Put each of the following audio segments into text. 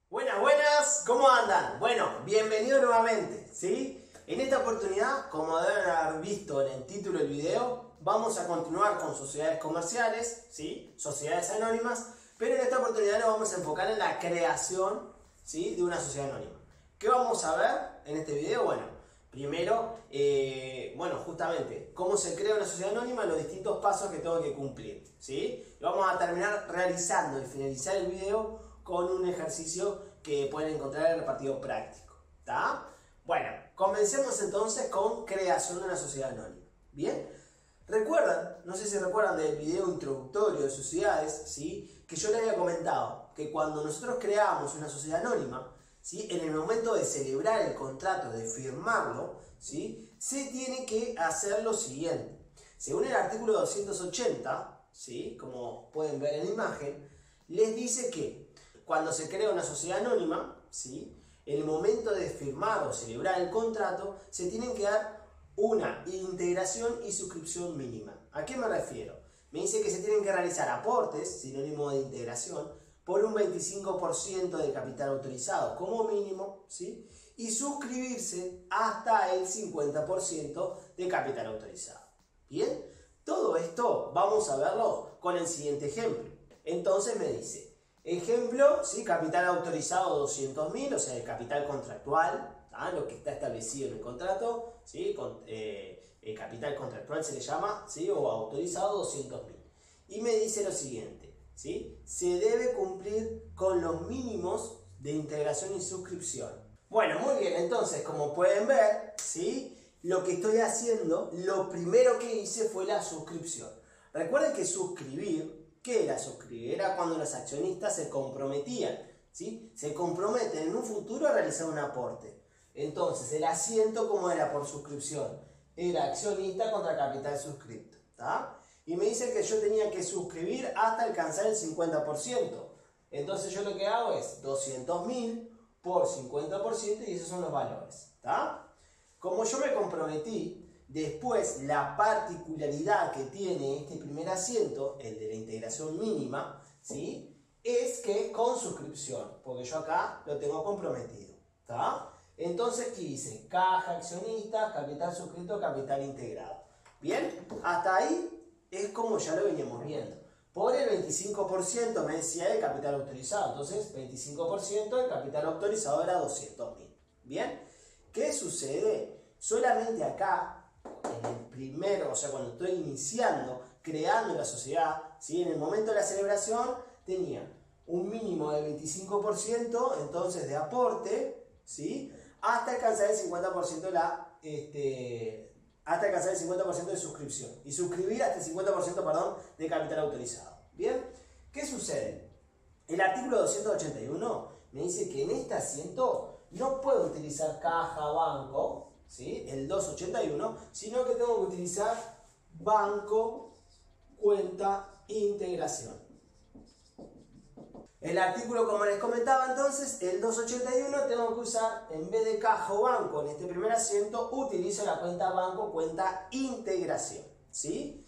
Buenas, buenas, ¿cómo andan? Bueno, bienvenido nuevamente, ¿sí? En esta oportunidad, como deben haber visto en el título del video, vamos a continuar con sociedades comerciales, ¿sí? Sociedades anónimas, pero en esta oportunidad nos vamos a enfocar en la creación, ¿sí? De una sociedad anónima. ¿Qué vamos a ver en este video? Bueno, primero, justamente, cómo se crea una sociedad anónima, los distintos pasos que tengo que cumplir, ¿sí? Y vamos a terminar realizando y finalizar el video con un ejercicio que pueden encontrar en el repartido práctico, ¿tá? Bueno, comencemos entonces con creación de una sociedad anónima. ¿Bien? Recuerdan, no sé si recuerdan del video introductorio de sociedades, ¿sí? Que yo les había comentado que cuando nosotros creamos una sociedad anónima, ¿sí? En el momento de celebrar el contrato, de firmarlo, ¿sí? Se tiene que hacer lo siguiente. Según el artículo 280, ¿sí? Como pueden ver en la imagen, les dice que cuando se crea una sociedad anónima, ¿sí? En el momento de firmar o celebrar el contrato, se tienen que dar una integración y suscripción mínima. ¿A qué me refiero? Me dice que se tienen que realizar aportes, sinónimo de integración, por un 25% de capital autorizado como mínimo, ¿sí? Y suscribirse hasta el 50% de capital autorizado. ¿Bien? Todo esto vamos a verlo con el siguiente ejemplo. Entonces me dice, ejemplo, ¿sí? Capital autorizado 200.000, o sea, el capital contractual, ¿tá? Lo que está establecido en el contrato, ¿sí? El capital contractual se le llama, ¿sí? O autorizado 200.000. Y me dice lo siguiente, ¿sí? Se debe cumplir con los mínimos de integración y suscripción. Bueno, muy bien, entonces, como pueden ver, ¿sí? Lo que estoy haciendo, lo primero que hice fue la suscripción. Recuerden que suscribir, ¿qué era suscribir? Era cuando los accionistas se comprometían, ¿sí? Se comprometen en un futuro a realizar un aporte. Entonces, el asiento, ¿cómo era por suscripción? Era accionista contra capital suscripto, ¿tá? Y me dice que yo tenía que suscribir hasta alcanzar el 50%. Entonces yo lo que hago es 200.000 por 50% y esos son los valores, ¿tá? Como yo me comprometí, después la particularidad que tiene este primer asiento, el de la integración mínima, ¿sí? Es que con suscripción, porque yo acá lo tengo comprometido, ¿tá? Entonces, ¿qué hice? Caja, accionista, capital suscrito, capital integrado. ¿Bien? Hasta ahí es como ya lo veníamos viendo. Por el 25% me decía el capital autorizado, entonces 25% del capital autorizado era 200.000. ¿Bien? ¿Qué sucede? Solamente acá, en el primero, o sea, cuando estoy iniciando, creando la sociedad, ¿sí? En el momento de la celebración tenía un mínimo del 25% entonces de aporte, ¿sí? Hasta alcanzar el 50% de suscripción. Y suscribir hasta el 50%, perdón, de capital autorizado. ¿Bien? ¿Qué sucede? El artículo 281 me dice que en este asiento no puedo utilizar caja, banco, ¿sí? El 281, sino que tengo que utilizar banco, cuenta, integración. El artículo, como les comentaba entonces, el 281 tengo que usar, en vez de caja o banco en este primer asiento, utilizo la cuenta banco, cuenta, integración, ¿sí?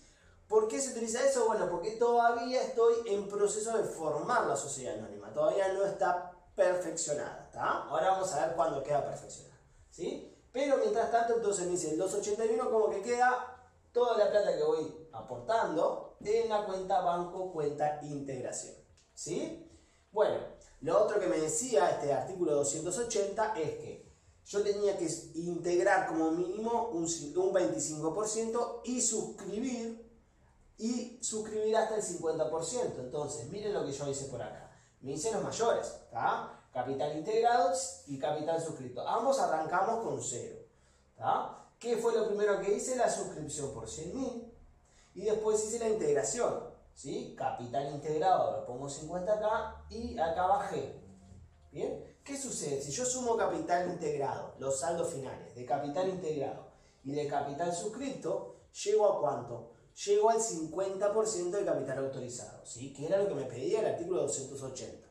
¿Por qué se utiliza eso? Bueno, porque todavía estoy en proceso de formar la sociedad anónima, todavía no está perfeccionada, ¿tá? Ahora vamos a ver cuándo queda perfeccionada, ¿sí? Pero mientras tanto, entonces me dice el 281 como que queda toda la plata que voy aportando en la cuenta banco, cuenta, integración, ¿sí? Bueno, lo otro que me decía este artículo 280 es que yo tenía que integrar como mínimo un 25% y suscribir hasta el 50%. Entonces, miren lo que yo hice por acá. Me hice los mayores, ¿tá? Capital integrado y capital suscrito. Ambos arrancamos con 0, ¿tá? ¿Qué fue lo primero que hice? La suscripción por 100.000 y después hice la integración, ¿sí? Capital integrado, lo pongo 50 acá y acá bajé. ¿Bien? ¿Qué sucede? Si yo sumo capital integrado, los saldos finales de capital integrado y de capital suscrito, ¿llego a cuánto? Llego al 50% de capital autorizado, ¿sí? Que era lo que me pedía el artículo 280.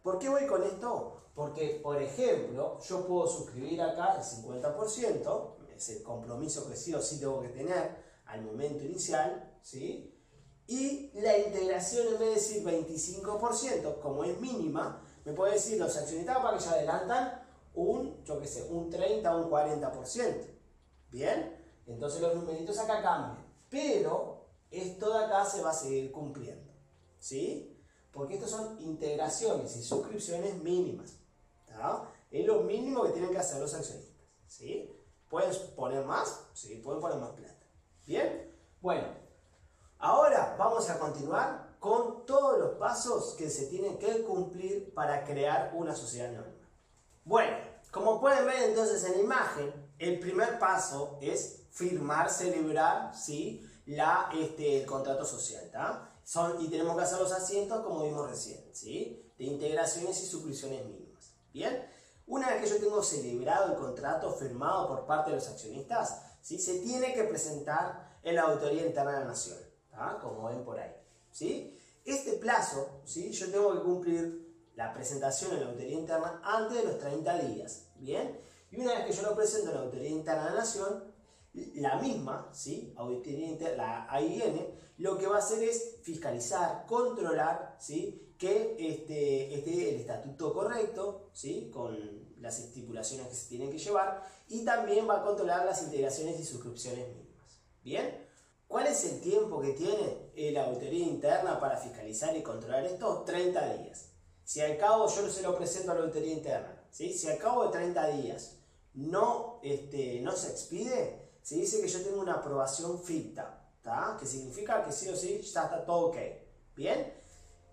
¿Por qué voy con esto? Porque, por ejemplo, yo puedo suscribir acá el 50%, es el compromiso que sí o sí tengo que tener al momento inicial, ¿sí? Y la integración, en vez de decir 25%, como es mínima, me puede decir los accionistas capaz que ya adelantan yo qué sé, un 30 o un 40%. ¿Bien? Entonces los numeritos acá cambian. Pero esto de acá se va a seguir cumpliendo. ¿Sí? Porque estos son integraciones y suscripciones mínimas. ¿Tá? Es lo mínimo que tienen que hacer los accionistas. ¿Sí? ¿Pueden poner más? Sí, pueden poner más plata. ¿Bien? Bueno, ahora vamos a continuar con todos los pasos que se tienen que cumplir para crear una sociedad anónima. Bueno, como pueden ver entonces en la imagen, el primer paso es firmar, celebrar, ¿sí? El contrato social, ¿tá? Y tenemos que hacer los asientos como vimos recién, ¿sí? De integraciones y suscripciones mínimas. ¿Bien? Una vez que yo tengo celebrado el contrato firmado por parte de los accionistas, ¿sí? Se tiene que presentar en la Auditoría Interna de la Nación, ¿tá? Como ven por ahí, ¿sí? Este plazo, ¿sí? Yo tengo que cumplir la presentación en la Auditoría Interna antes de los 30 días, ¿bien? Y una vez que yo lo presento en la Auditoría Interna de la Nación, la misma, ¿sí? Auditoría Interna, la AIN, lo que va a hacer es fiscalizar, controlar, ¿sí? Que esté el estatuto correcto, ¿sí? Con las estipulaciones que se tienen que llevar, y también va a controlar las integraciones y suscripciones mínimas. ¿Bien? ¿Cuál es el tiempo que tiene la Auditoría Interna para fiscalizar y controlar esto? 30 días. Si al cabo, yo se lo presento a la Auditoría Interna, ¿sí? Si al cabo de 30 días no se expide, se dice que yo tengo una aprobación ficta, ¿tá? Que significa que sí o sí ya está todo ok. ¿Bien?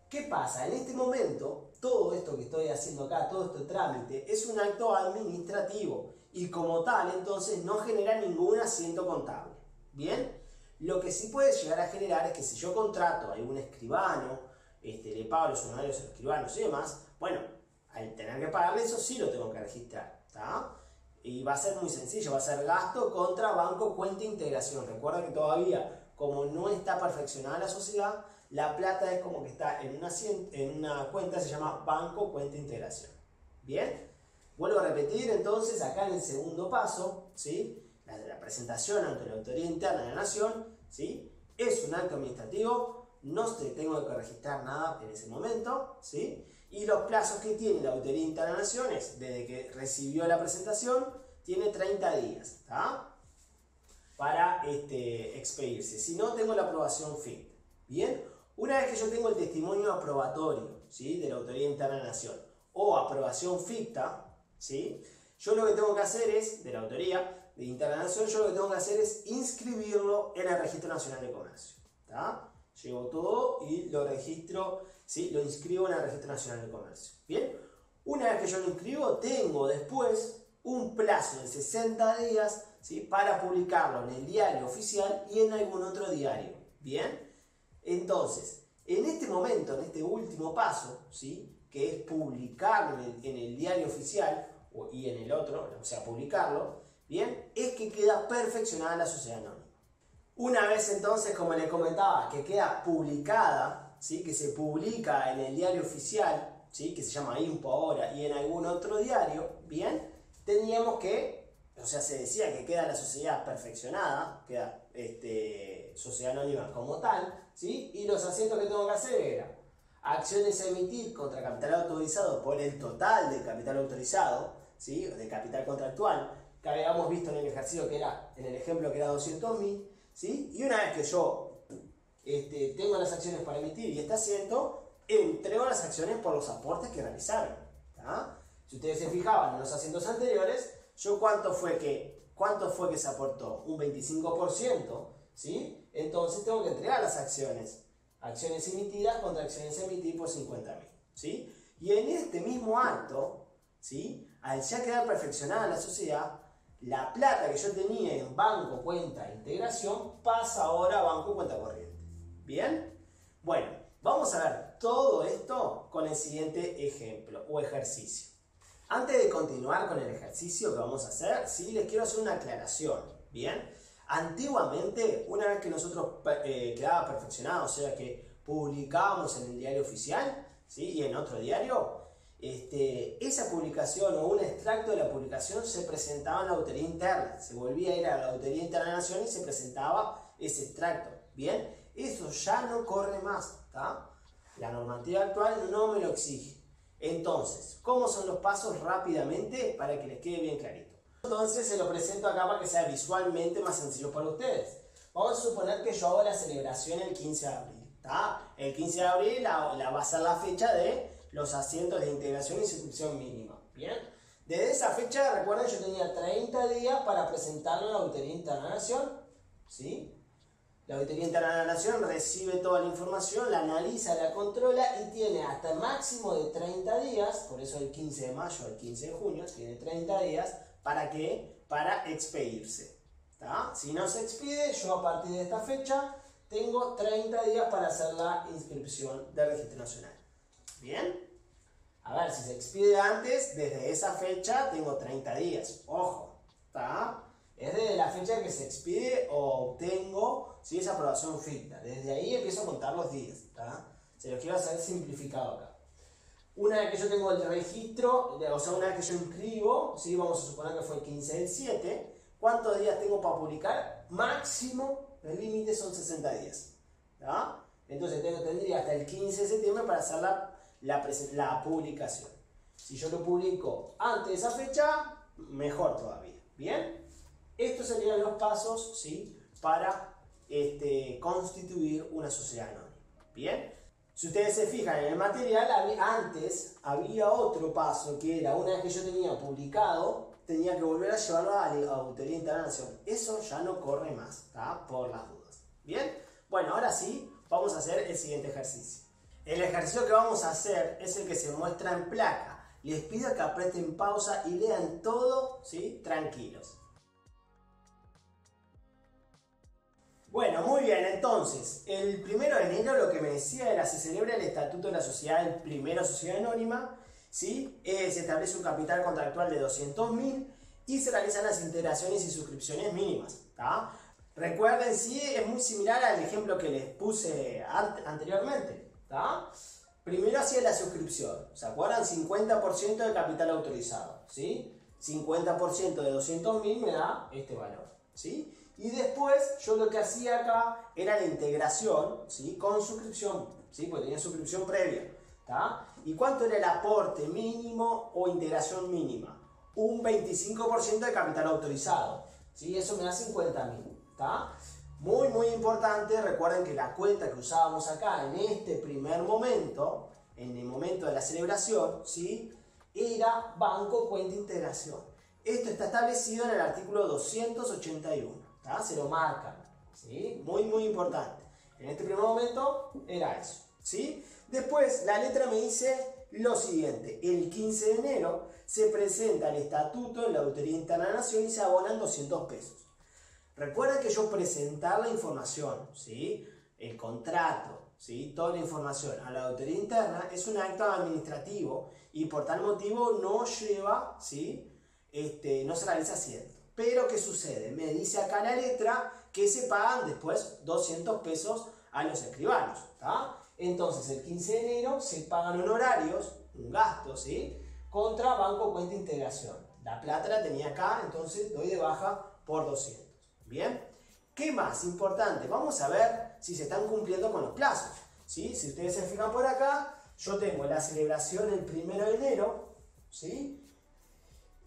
¿Qué pasa? En este momento, todo esto que estoy haciendo acá, todo este trámite, es un acto administrativo y como tal, entonces, no genera ningún asiento contable. ¿Bien? Lo que sí puede llegar a generar es que si yo contrato a algún escribano, le pago los honorarios a los escribanos y demás, bueno, al tener que pagarle eso sí lo tengo que registrar, ¿tá? Y va a ser muy sencillo, va a ser gasto contra banco, cuenta e integración. Recuerda que todavía, como no está perfeccionada la sociedad, la plata es como que está en una cuenta, se llama banco, cuenta e integración. ¿Bien? Vuelvo a repetir entonces, acá en el segundo paso, ¿sí? La presentación ante la Auditoría Interna de la Nación, ¿sí? Es un acto administrativo, no tengo que registrar nada en ese momento, ¿sí? Y los plazos que tiene la Auditoría Interna de la Nación es, desde que recibió la presentación, tiene 30 días, ¿tá? Para expedirse. Si no, tengo la aprobación ficta. ¿Bien? Una vez que yo tengo el testimonio aprobatorio, ¿sí? De la Auditoría Interna de la Nación o aprobación ficta, ¿sí? Yo lo que tengo que hacer es, de la Auditoría de Interna de la Nación, yo lo que tengo que hacer es inscribirlo en el Registro Nacional de Comercio, ¿tá? Llevo todo y lo registro, ¿sí? Lo inscribo en el Registro Nacional de Comercio. ¿Bien? Una vez que yo lo inscribo, tengo después un plazo de 60 días, ¿sí? Para publicarlo en el diario oficial y en algún otro diario. ¿Bien? Entonces, en este momento, en este último paso, ¿sí? Que es publicarlo en el diario oficial y en el otro, o sea, publicarlo, ¿bien? Es que queda perfeccionada la sociedad anónima. Una vez entonces, como les comentaba, que queda publicada, ¿sí? Que se publica en el diario oficial, ¿sí? Que se llama Impo ahora, y en algún otro diario, ¿bien? Teníamos que, o sea, se decía que queda la sociedad perfeccionada, queda sociedad anónima como tal, ¿sí? Y los asientos que tengo que hacer eran acciones a emitir contra capital autorizado por el total del capital autorizado, ¿sí? De capital contractual, que habíamos visto en el ejercicio que era, en el ejemplo que era 200.000, ¿sí? Y una vez que yo tengo las acciones para emitir y este asiento, entrego las acciones por los aportes que realizaron, ¿tá? Si ustedes se fijaban en los asientos anteriores, yo ¿cuánto fue que se aportó? Un 25%, ¿sí? Entonces tengo que entregar las acciones emitidas contra acciones emitidas por 50.000, ¿sí? Y en este mismo acto, ¿sí? Al ya quedar perfeccionada la sociedad, la plata que yo tenía en banco, cuenta, integración, pasa ahora a banco, cuenta corriente. ¿Bien? Bueno, vamos a ver todo esto con el siguiente ejemplo o ejercicio. Antes de continuar con el ejercicio que vamos a hacer, ¿sí? Les quiero hacer una aclaración. ¿Bien? Antiguamente, una vez que nosotros quedaba perfeccionado, o sea que publicábamos en el diario oficial, ¿sí? Y en otro diario, esa publicación o un extracto de la publicación se presentaba en la Auditoría Interna, se volvía a ir a la Auditoría Interna de la Nación y se presentaba ese extracto. ¿Bien? Eso ya no corre más, ¿tá? La normativa actual no me lo exige. Entonces, ¿cómo son los pasos rápidamente para que les quede bien clarito? Entonces se lo presento acá para que sea visualmente más sencillo para ustedes. Vamos a suponer que yo hago la celebración el 15 de abril. ¿Tá? El 15 de abril va a ser la fecha de los asientos de integración y suscripción mínima. ¿Bien? Desde esa fecha, recuerden, yo tenía 30 días para presentarlo a la Auditoría Interna de la Nación. ¿Sí? La Auditoría Interna de la Nación recibe toda la información, la analiza, la controla y tiene hasta el máximo de 30 días, por eso el 15 de mayo al 15 de junio, tiene 30 días, ¿para qué? Para expedirse. ¿Tá? Si no se expide, yo a partir de esta fecha tengo 30 días para hacer la inscripción del Registro Nacional. ¿Bien? A ver, si se expide antes, desde esa fecha tengo 30 días. Ojo, ¿tá? Es desde la fecha que se expide o obtengo, ¿sí?, esa aprobación ficta. Desde ahí empiezo a contar los días. ¿Tá? Se los quiero hacer simplificado acá. Una vez que yo tengo el registro, o sea, una vez que yo inscribo, ¿sí?, vamos a suponer que fue el 15 del 7, ¿cuántos días tengo para publicar? Máximo, el límite son 60 días. ¿Tá? Entonces tendría hasta el 15 de septiembre para hacer la publicación. Si yo lo publico antes de esa fecha, mejor todavía. ¿Bien? Estos serían los pasos, ¿sí?, para constituir una sociedad anónima. ¿Bien? Si ustedes se fijan en el material, antes había otro paso que era, una vez que yo tenía publicado, tenía que volver a llevarlo a la Auditoría Interna de la Nación. Eso ya no corre más, ¿tá? Por las dudas. ¿Bien? Bueno, ahora sí, vamos a hacer el siguiente ejercicio. El ejercicio que vamos a hacer es el que se muestra en placa. Les pido que aprieten pausa y lean todo, ¿sí?, tranquilos. Bueno, muy bien, entonces, el 1 de enero lo que me decía era, se celebra el Estatuto de la Sociedad, el primero Sociedad Anónima, ¿sí? Se establece un capital contractual de 200.000 y se realizan las integraciones y suscripciones mínimas. ¿Tá? Recuerden, sí, es muy similar al ejemplo que les puse anteriormente. ¿Tá? Primero hacía la suscripción, ¿se acuerdan? 50% del capital autorizado, ¿sí? 50% de 200.000 me da este valor, ¿sí? Y después yo lo que hacía acá era la integración, ¿sí?, con suscripción, ¿sí?, porque tenía suscripción previa. ¿Tá? ¿Y cuánto era el aporte mínimo o integración mínima? Un 25% de capital autorizado, ¿sí? Eso me da 50.000. ¿Tá? Muy, muy importante, recuerden que la cuenta que usábamos acá en este primer momento, en el momento de la celebración, ¿sí?, era Banco Cuenta Integración. Esto está establecido en el artículo 281. ¿Tá? Se lo marcan, ¿sí? Muy, muy importante. En este primer momento era eso, ¿sí? Después la letra me dice lo siguiente: el 15 de enero se presenta el estatuto en la Auditoría Interna de la Nación y se abonan 200 pesos. Recuerden que yo presentar la información, ¿sí?, el contrato, ¿sí?, toda la información a la Auditoría Interna es un acto administrativo y por tal motivo no lleva, ¿sí?, no se realiza asiento. Pero, ¿qué sucede? Me dice acá la letra que se pagan después 200 pesos a los escribanos. ¿Tá? Entonces, el 15 de enero se pagan honorarios, un gasto, ¿sí?, contra Banco Cuenta Integración. La plata la tenía acá, entonces doy de baja por 200. ¿Bien? ¿Qué más? Importante, vamos a ver si se están cumpliendo con los plazos. ¿Sí? Si ustedes se fijan por acá, yo tengo la celebración el 1 de enero, ¿sí?,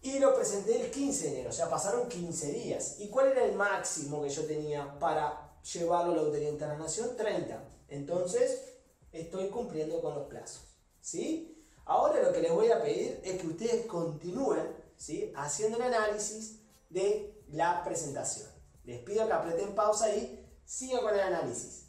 y lo presenté el 15 de enero, o sea, pasaron 15 días. ¿Y cuál era el máximo que yo tenía para llevarlo a la Auditoría Interna de la Nación? 30. Entonces, estoy cumpliendo con los plazos, ¿sí? Ahora lo que les voy a pedir es que ustedes continúen, ¿sí?, haciendo el análisis de la presentación. Les pido que aprieten pausa y sigan con el análisis.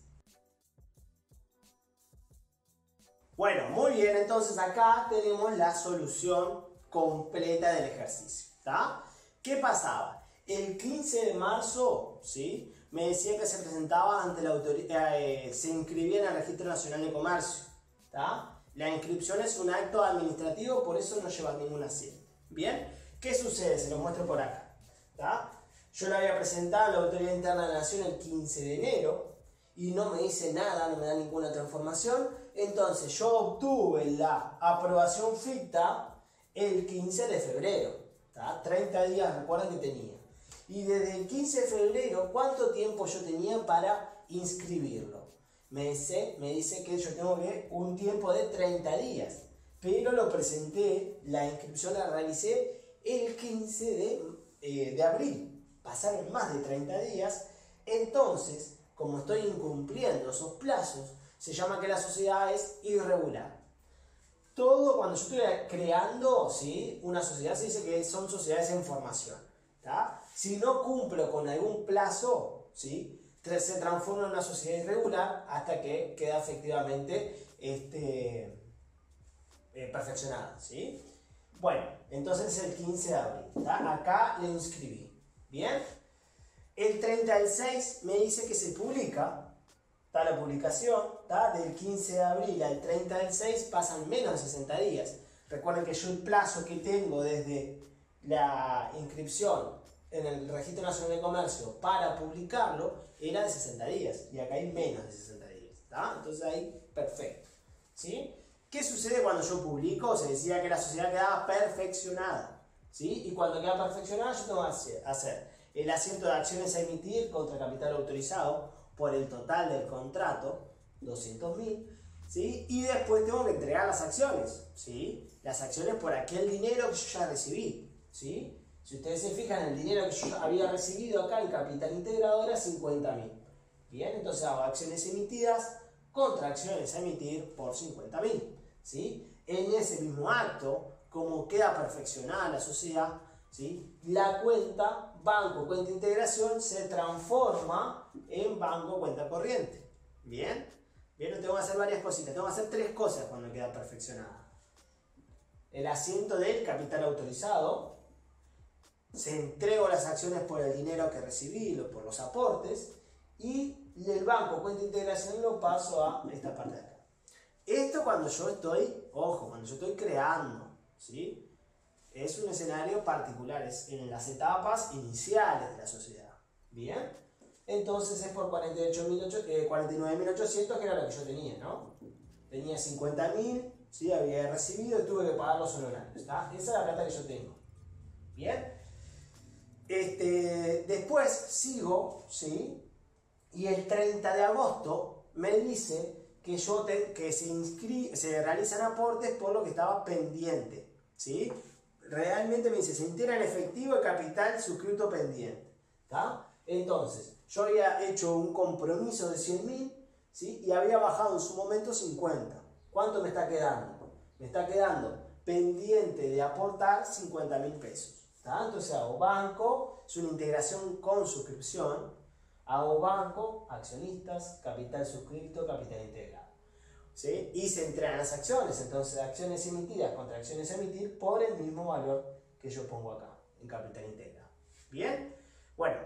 Bueno, muy bien, entonces acá tenemos la solución completa del ejercicio. ¿Tá? ¿Qué pasaba? El 15 de marzo, ¿sí?, me decía que se presentaba ante la autoridad, se inscribía en el Registro Nacional de Comercio. ¿Tá? La inscripción es un acto administrativo, por eso no lleva ningún asiento. ¿Bien? ¿Qué sucede? Se lo muestro por acá. ¿Tá? Yo lo había presentado a la Autoridad Interna de la Nación el 15 de enero y no me dice nada, no me da ninguna transformación. Entonces yo obtuve la aprobación ficta el 15 de febrero, ¿tá? 30 días, recuerden que tenía. Y desde el 15 de febrero, ¿cuánto tiempo yo tenía para inscribirlo? Me dice que yo tengo un tiempo de 30 días. pero lo presenté, la inscripción la realicé el 15 de abril. Pasaron más de 30 días, entonces, como estoy incumpliendo esos plazos, se llama que la sociedad es irregular. Todo cuando yo estoy creando, ¿sí?, una sociedad, se dice que son sociedades en formación. ¿Tá? Si no cumplo con algún plazo, ¿sí?, se transforma en una sociedad irregular hasta que queda efectivamente perfeccionada. ¿Sí? Bueno, entonces el 15 de abril. ¿Tá? Acá le inscribí. ¿Bien? El 30 del 6 me dice que se publica. Está la publicación, ¿tá? Del 15 de abril al 30 del 6 pasan menos de 60 días. Recuerden que yo el plazo que tengo desde la inscripción en el Registro Nacional de Comercio para publicarlo era de 60 días y acá hay menos de 60 días. ¿Tá? Entonces ahí, perfecto. ¿Sí? ¿Qué sucede cuando yo publico? Se decía que la sociedad quedaba perfeccionada. ¿Sí? Y cuando queda perfeccionada yo tengo que hacer el asiento de acciones a emitir contra capital autorizado por el total del contrato, 200.000, ¿sí? Y después tengo que entregar las acciones, ¿sí? Las acciones por aquel dinero que yo ya recibí, ¿sí? Si ustedes se fijan, el dinero que yo había recibido acá en capital integrador era 50.000. Bien, entonces hago acciones emitidas contra acciones a emitir por 50.000, ¿sí? En ese mismo acto, como queda perfeccionada la sociedad, ¿sí?, la cuenta banco cuenta integración se transforma en banco cuenta corriente. ¿Bien? Bien, tengo que hacer varias cositas. Tengo que hacer 3 cosas cuando queda perfeccionada. El asiento del capital autorizado. Se entrego las acciones por el dinero que recibí, por los aportes. Y el banco cuenta integración lo paso a esta parte de acá. Esto cuando yo estoy, ojo, cuando yo estoy creando, ¿sí? Es un escenario particular, es en las etapas iniciales de la sociedad. ¿Bien? Entonces es por 49.800, que era lo que yo tenía, ¿no? Tenía 50.000, ¿sí? Había recibido y tuve que pagar los honorarios. ¿Está? Esa es la plata que yo tengo. ¿Bien? Después sigo, ¿sí? Y el 30 de agosto me dice que, se realizan aportes por lo que estaba pendiente. ¿Sí? Realmente me dice, se integra el efectivo y capital suscrito pendiente. ¿Tá? Entonces, yo había hecho un compromiso de 100.000, ¿sí? Y había bajado en su momento 50. ¿Cuánto me está quedando? Me está quedando pendiente de aportar 50.000 pesos. ¿Tá? Entonces hago banco, es una integración con suscripción. Hago banco, accionistas, capital suscrito, capital integrado. ¿Sí? Y se entregan las acciones, entonces acciones emitidas contra acciones a emitir por el mismo valor que yo pongo acá, en capital integrado. ¿Bien? Bueno,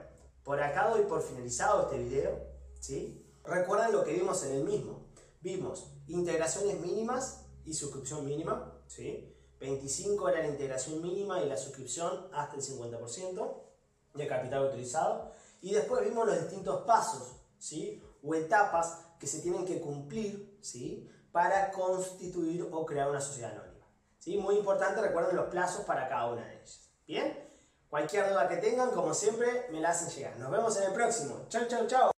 por acá doy por finalizado este video, ¿sí? Recuerden lo que vimos en el mismo. Vimos integraciones mínimas y suscripción mínima, ¿sí? 25 era la integración mínima y la suscripción hasta el 50% de capital autorizado. Y después vimos los distintos pasos, ¿sí?, o etapas que se tienen que cumplir, ¿sí?, para constituir o crear una sociedad anónima. ¿Sí? Muy importante, recuerden los plazos para cada una de ellas. ¿Bien? Cualquier duda que tengan, como siempre, me la hacen llegar. Nos vemos en el próximo. Chau, chau, chau.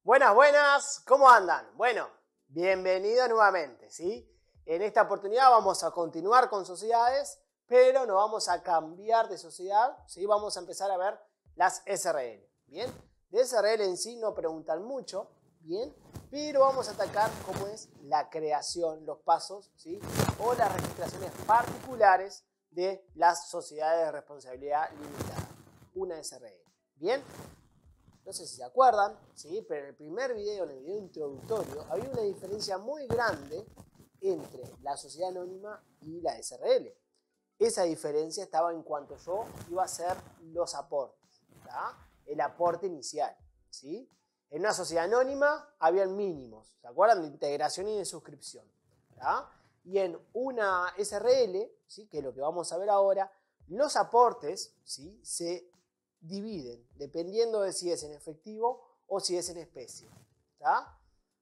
Buenas, buenas, ¿cómo andan? Bueno, bienvenido nuevamente, ¿sí? En esta oportunidad vamos a continuar con sociedades, pero no vamos a cambiar de sociedad, ¿sí? Vamos a empezar a ver las SRL, ¿bien? De SRL en sí no preguntan mucho, ¿bien? Pero vamos a atacar cómo es la creación, los pasos, ¿sí? O las registraciones particulares de las sociedades de responsabilidad limitada, una SRL, ¿bien? No sé si se acuerdan, ¿sí? Pero en el primer video, en el video introductorio, había una diferencia muy grande entre la sociedad anónima y la SRL. Esa diferencia estaba en cuanto yo iba a hacer los aportes, ¿tá? El aporte inicial, ¿sí? En una sociedad anónima habían mínimos, ¿se acuerdan? De integración y de suscripción, ¿tá? Y en una SRL, ¿sí? Que es lo que vamos a ver ahora, los aportes, ¿sí? Se dividen dependiendo de si es en efectivo o si es en especie, ¿tá?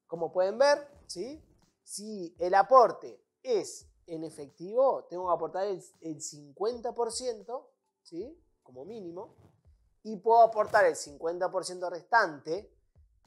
Como pueden ver, ¿sí? Si el aporte es en efectivo, tengo que aportar el 50%, ¿sí? Como mínimo, y puedo aportar el 50% restante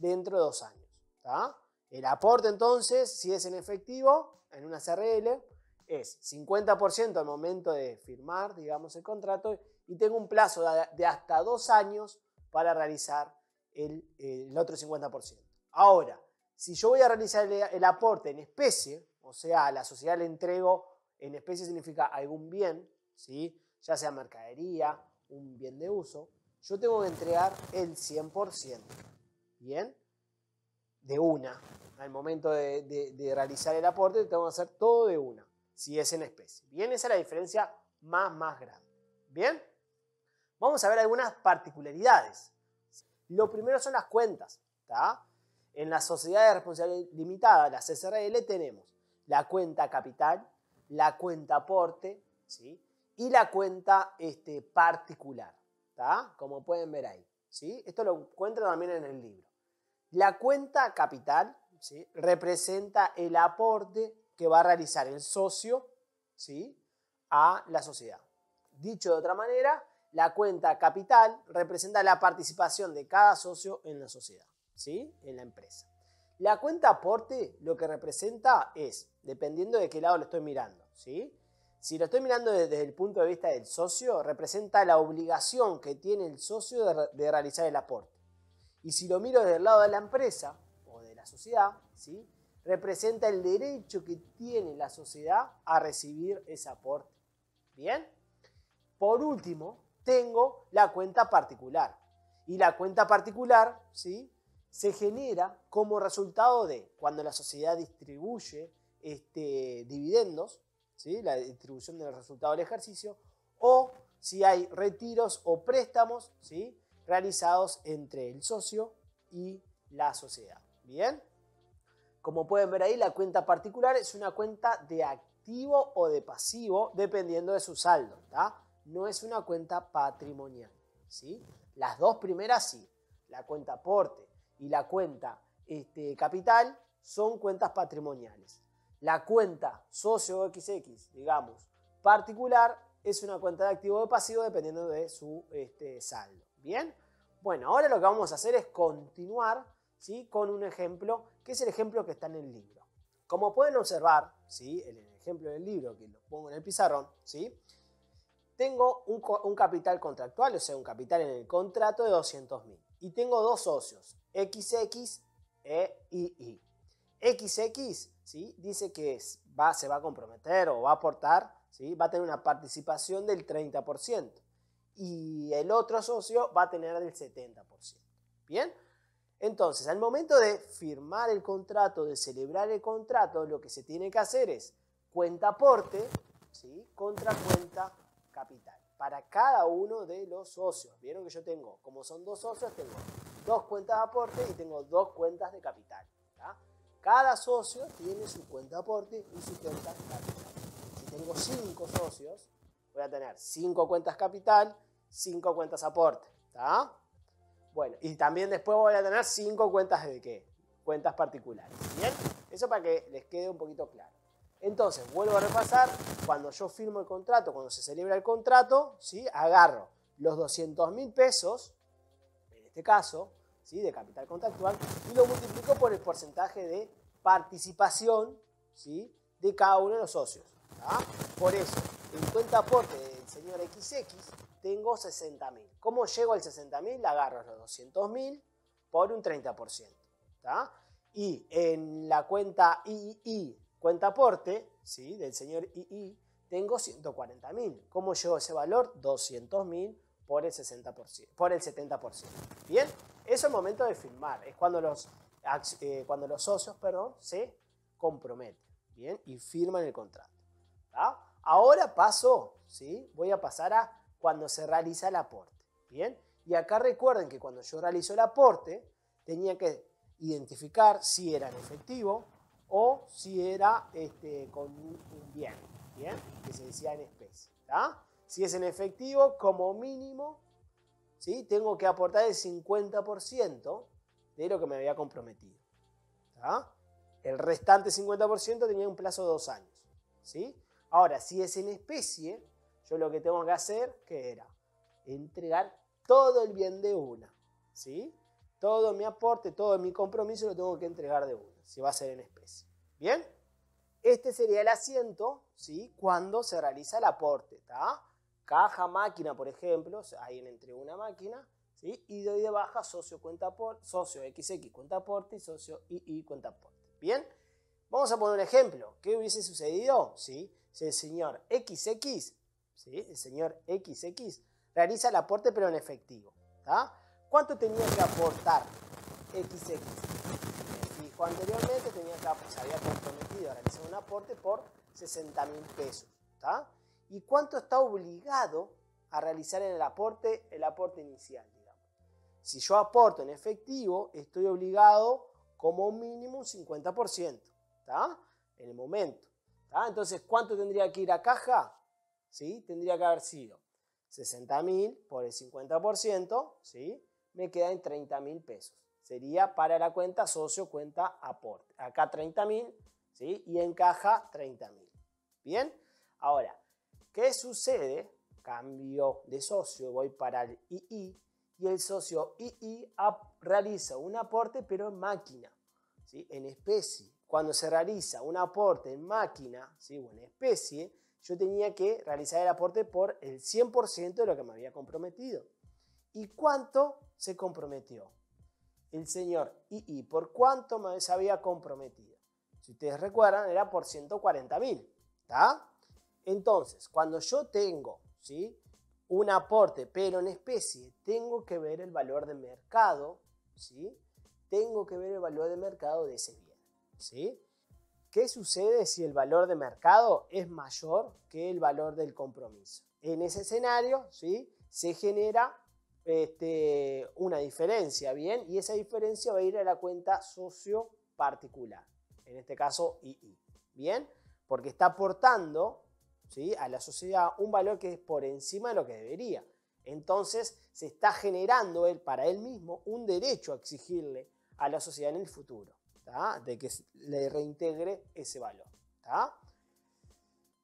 dentro de 2 años, ¿tá? El aporte entonces, si es en efectivo, en una CRL, es 50% al momento de firmar, digamos, el contrato, y tengo un plazo de hasta 2 años para realizar el otro 50%. Ahora, si yo voy a realizar el aporte en especie, o sea, a la sociedad le entrego, en especie significa algún bien, ¿sí? Ya sea mercadería, un bien de uso, yo tengo que entregar el 100%, ¿bien? De una. Al momento de realizar el aporte, tengo que hacer todo de una, si es en especie. Bien, esa es la diferencia más grande. Bien, vamos a ver algunas particularidades. Lo primero son las cuentas, ¿tá? En la sociedad de responsabilidad limitada, las SRL, tenemos la cuenta capital, la cuenta aporte, ¿sí? Y la cuenta particular, ¿tá? Como pueden ver ahí, ¿sí? Esto lo encuentran también en el libro. La cuenta capital, ¿sí? Representa el aporte que va a realizar el socio, ¿sí? A la sociedad. Dicho de otra manera, la cuenta capital representa la participación de cada socio en la sociedad, ¿sí? En la empresa. La cuenta aporte lo que representa es, dependiendo de qué lado lo estoy mirando, ¿sí? Si lo estoy mirando desde el punto de vista del socio, representa la obligación que tiene el socio de realizar el aporte. Y si lo miro desde el lado de la empresa o de la sociedad, ¿sí? Representa el derecho que tiene la sociedad a recibir ese aporte. ¿Bien? Por último, tengo la cuenta particular. Y la cuenta particular, ¿sí? Se genera como resultado de cuando la sociedad distribuye dividendos, ¿sí? La distribución del resultado del ejercicio, o si hay retiros o préstamos, ¿sí? Realizados entre el socio y la sociedad. ¿Bien? Como pueden ver ahí, la cuenta particular es una cuenta de activo o de pasivo, dependiendo de su saldo, ¿tá? No es una cuenta patrimonial, ¿sí? Las dos primeras sí, la cuenta aporte y la cuenta capital son cuentas patrimoniales. La cuenta socio XX, digamos, particular, es una cuenta de activo o de pasivo dependiendo de su saldo. ¿Bien? Bueno, ahora lo que vamos a hacer es continuar, ¿sí? Con un ejemplo, que es el ejemplo que está en el libro. Como pueden observar, ¿sí? En el ejemplo del libro, que lo pongo en el pizarrón, ¿sí? Tengo un capital contractual, o sea, un capital en el contrato de 200.000. Y tengo dos socios, XX e II. XX, ¿sí? Dice que se va a comprometer o va a aportar, ¿sí? Va a tener una participación del 30%. Y el otro socio va a tener del 70%. ¿Bien? Entonces, al momento de firmar el contrato, de celebrar el contrato, lo que se tiene que hacer es cuenta aporte, ¿sí? Contra cuenta capital. Para cada uno de los socios. Vieron que yo tengo, como son dos socios, tengo dos cuentas de aporte y tengo dos cuentas de capital. ¿Tá? Cada socio tiene su cuenta de aporte y su cuenta capital. Si tengo 5 socios, voy a tener 5 cuentas capital, 5 cuentas aporte. ¿Tá? Bueno, y también después voy a tener 5 cuentas de ¿qué? Cuentas particulares. ¿Bien? Eso para que les quede un poquito claro. Entonces, vuelvo a repasar, cuando yo firmo el contrato, cuando se celebra el contrato, ¿sí? Agarro los 200.000 pesos, en este caso, ¿sí? De capital contractual, y lo multiplico por el porcentaje de participación, ¿sí? De cada uno de los socios. ¿Tá? Por eso, en cuenta aporte del señor XX, tengo 60.000. ¿Cómo llego al 60.000? Agarro los 200.000 por un 30%. ¿Tá? Y en la cuenta III, cuenta aporte, ¿sí? Del señor II, tengo 140.000. ¿Cómo llego a ese valor? 200.000 por el 60%, por el 70%. Bien, eso es el momento de firmar. Es cuando los socios, se comprometen, bien, y firman el contrato. ¿Tá? Ahora paso, ¿sí? Voy a pasar a cuando se realiza el aporte. Bien, y acá recuerden que cuando yo realizo el aporte tenía que identificar si era en efectivo o si era con un bien, ¿bien? Que se decía en especie. ¿Tá? Si es en efectivo, como mínimo, ¿sí? Tengo que aportar el 50% de lo que me había comprometido. ¿Tá? El restante 50% tenía un plazo de 2 años. ¿Sí? Ahora, si es en especie, yo lo que tengo que hacer, ¿qué era? Entregar todo el bien de una. ¿Sí? Todo mi aporte, todo mi compromiso lo tengo que entregar de una, si va a ser en especie. ¿Bien? Este sería el asiento, ¿sí? Cuando se realiza el aporte. ¿Tá? Caja, máquina, por ejemplo, ahí entrego una máquina, ¿sí? Y doy de baja socio XX cuenta aporte y socio II cuenta aporte. ¿Bien? Vamos a poner un ejemplo. ¿Qué hubiese sucedido? ¿Sí? Si el señor XX, ¿sí? El señor XX realiza el aporte pero en efectivo. ¿Tá? ¿Cuánto tenía que aportar XX? Fijo anteriormente, se había comprometido a realizar un aporte por 60.000 pesos. ¿Tá? ¿Y cuánto está obligado a realizar en el aporte inicial? Digamos. Si yo aporto en efectivo, estoy obligado como mínimo un 50%. ¿Tá? En el momento. ¿Tá? Entonces, ¿cuánto tendría que ir a caja? ¿Sí? Tendría que haber sido 60.000 por el 50%, ¿sí? Me queda en 30.000 pesos. Sería para la cuenta socio, cuenta aporte. Acá 30.000, ¿sí? Y en caja 30.000. ¿Bien? Ahora, ¿qué sucede? Cambio de socio, voy para el II y el socio II realiza un aporte pero en máquina, ¿sí? En especie. Cuando se realiza un aporte en máquina, ¿sí? O en especie, yo tenía que realizar el aporte por el 100% de lo que me había comprometido. ¿Y cuánto se comprometió? El señor II, ¿por cuánto se había comprometido? Si ustedes recuerdan, era por 140.000. ¿Tá? Entonces, cuando yo tengo, ¿sí? Un aporte, pero en especie, tengo que ver el valor de mercado, ¿sí? Tengo que ver el valor de mercado de ese bien, ¿sí? ¿Qué sucede si el valor de mercado es mayor que el valor del compromiso? En ese escenario, ¿sí? Se genera una diferencia, ¿bien? Y esa diferencia va a ir a la cuenta socio particular, en este caso II, ¿bien? Porque está aportando, ¿sí? A la sociedad un valor que es por encima de lo que debería. Entonces se está generando para él mismo un derecho a exigirle a la sociedad en el futuro, ¿tá? De que le reintegre ese valor. ¿Tá?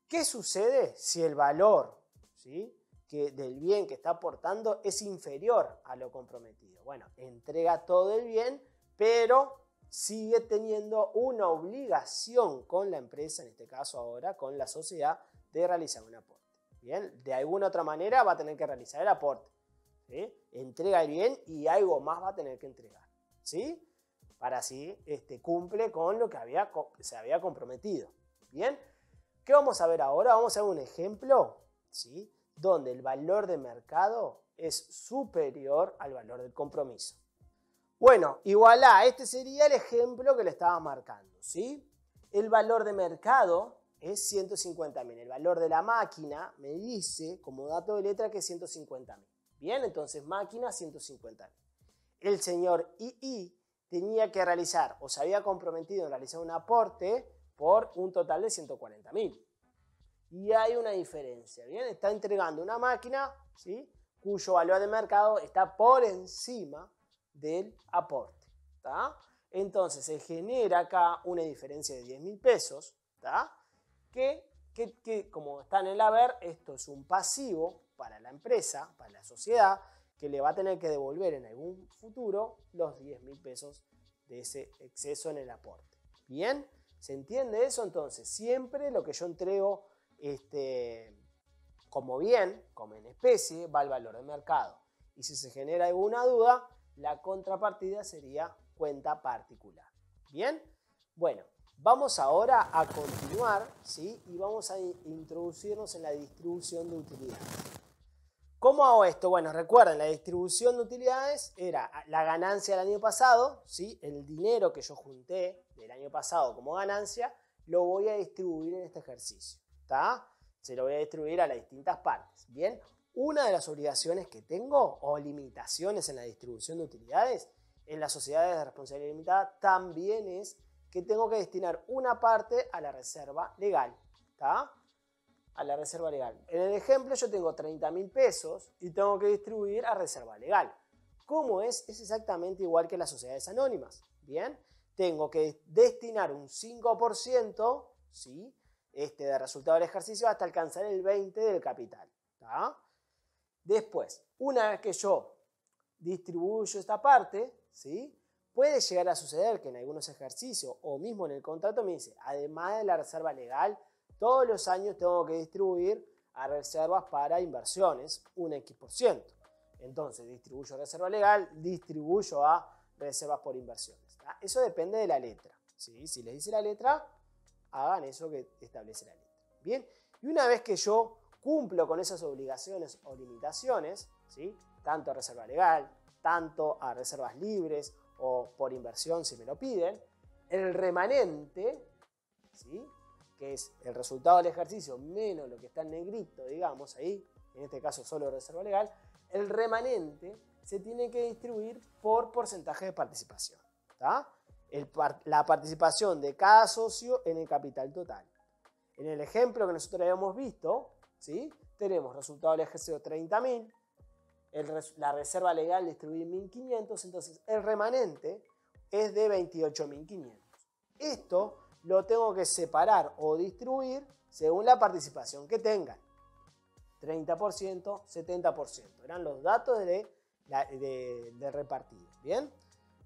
¿Qué sucede si el valor, ¿sí? Del bien que está aportando es inferior a lo comprometido? Bueno, entrega todo el bien, pero sigue teniendo una obligación con la empresa, en este caso ahora con la sociedad, de realizar un aporte. Bien, de alguna otra manera va a tener que realizar el aporte, ¿sí? Entrega el bien y algo más va a tener que entregar, ¿sí? Para así cumple con lo que se había comprometido. Bien, ¿qué vamos a ver ahora? Vamos a ver un ejemplo, ¿sí? Donde el valor de mercado es superior al valor del compromiso. Bueno, y voilà, este sería el ejemplo que le estaba marcando, ¿sí? El valor de mercado es 150.000. El valor de la máquina me dice, como dato de letra, que es 150.000. Bien, entonces máquina 150.000. El señor II tenía que realizar, o se había comprometido en realizar un aporte por un total de 140.000. Y hay una diferencia, ¿bien? Está entregando una máquina, ¿sí? Cuyo valor de mercado está por encima del aporte, ¿tá? Entonces se genera acá una diferencia de 10.000 pesos, ¿tá? Que como está en el haber, esto es un pasivo para la empresa, para la sociedad, que le va a tener que devolver en algún futuro los 10.000 pesos de ese exceso en el aporte. ¿Bien? ¿Se entiende eso? Entonces, siempre lo que yo entrego como bien, como en especie, va al valor de mercado. Y si se genera alguna duda, la contrapartida sería cuenta particular. ¿Bien? Bueno, vamos ahora a continuar, ¿sí? Y vamos a introducirnos en la distribución de utilidades. ¿Cómo hago esto? Bueno, recuerden, la distribución de utilidades era la ganancia del año pasado, ¿sí? El dinero que yo junté del año pasado como ganancia, lo voy a distribuir en este ejercicio, ¿está? Se lo voy a distribuir a las distintas partes, ¿bien? Una de las obligaciones que tengo, o limitaciones en la distribución de utilidades, en las sociedades de responsabilidad limitada, también es que tengo que destinar una parte a la reserva legal, ¿está? A la reserva legal. En el ejemplo yo tengo 30.000 pesos y tengo que distribuir a reserva legal. ¿Cómo es? Es exactamente igual que las sociedades anónimas. Bien, tengo que destinar un 5%, ¿sí? De resultado del ejercicio hasta alcanzar el 20% del capital. ¿Tá? Después, una vez que yo distribuyo esta parte, ¿sí? Puede llegar a suceder que en algunos ejercicios o mismo en el contrato me dice, además de la reserva legal, todos los años tengo que distribuir a reservas para inversiones un X%. Entonces distribuyo reserva legal, distribuyo a reservas por inversiones. ¿Tá? Eso depende de la letra. ¿Sí? Si les dice la letra, hagan eso que establece la letra. Bien, y una vez que yo cumplo con esas obligaciones o limitaciones, ¿sí? Tanto a reserva legal, tanto a reservas libres o por inversión si me lo piden, el remanente, ¿sí? Que es el resultado del ejercicio menos lo que está en negrito, digamos, ahí, en este caso solo reserva legal, el remanente se tiene que distribuir por porcentaje de participación. ¿Tá? La participación de cada socio en el capital total. En el ejemplo que nosotros habíamos visto, ¿sí? Tenemos resultado del ejercicio 30.000, la reserva legal distribuye 1.500, entonces el remanente es de 28.500. Esto lo tengo que separar o distribuir según la participación que tengan. 30%, 70%. Eran los datos de repartido. ¿Bien?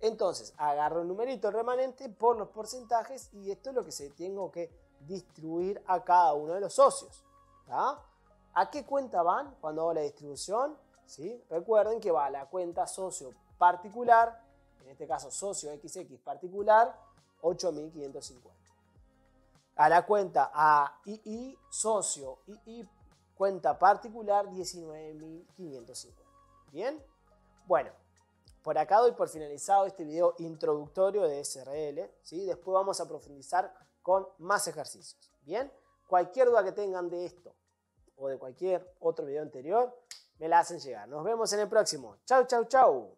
Entonces, agarro el numerito el remanente por los porcentajes y esto es lo que se tengo que distribuir a cada uno de los socios. ¿Tá? ¿A qué cuenta van cuando hago la distribución? ¿Sí? Recuerden que va a la cuenta socio particular, en este caso socio XX particular, 8.550. A la cuenta AII socio II cuenta particular, 19.550. ¿Bien? Bueno, por acá doy por finalizado este video introductorio de SRL. ¿Sí? Después vamos a profundizar con más ejercicios. ¿Bien? Cualquier duda que tengan de esto o de cualquier otro video anterior, me la hacen llegar. Nos vemos en el próximo. Chau, chau, chau.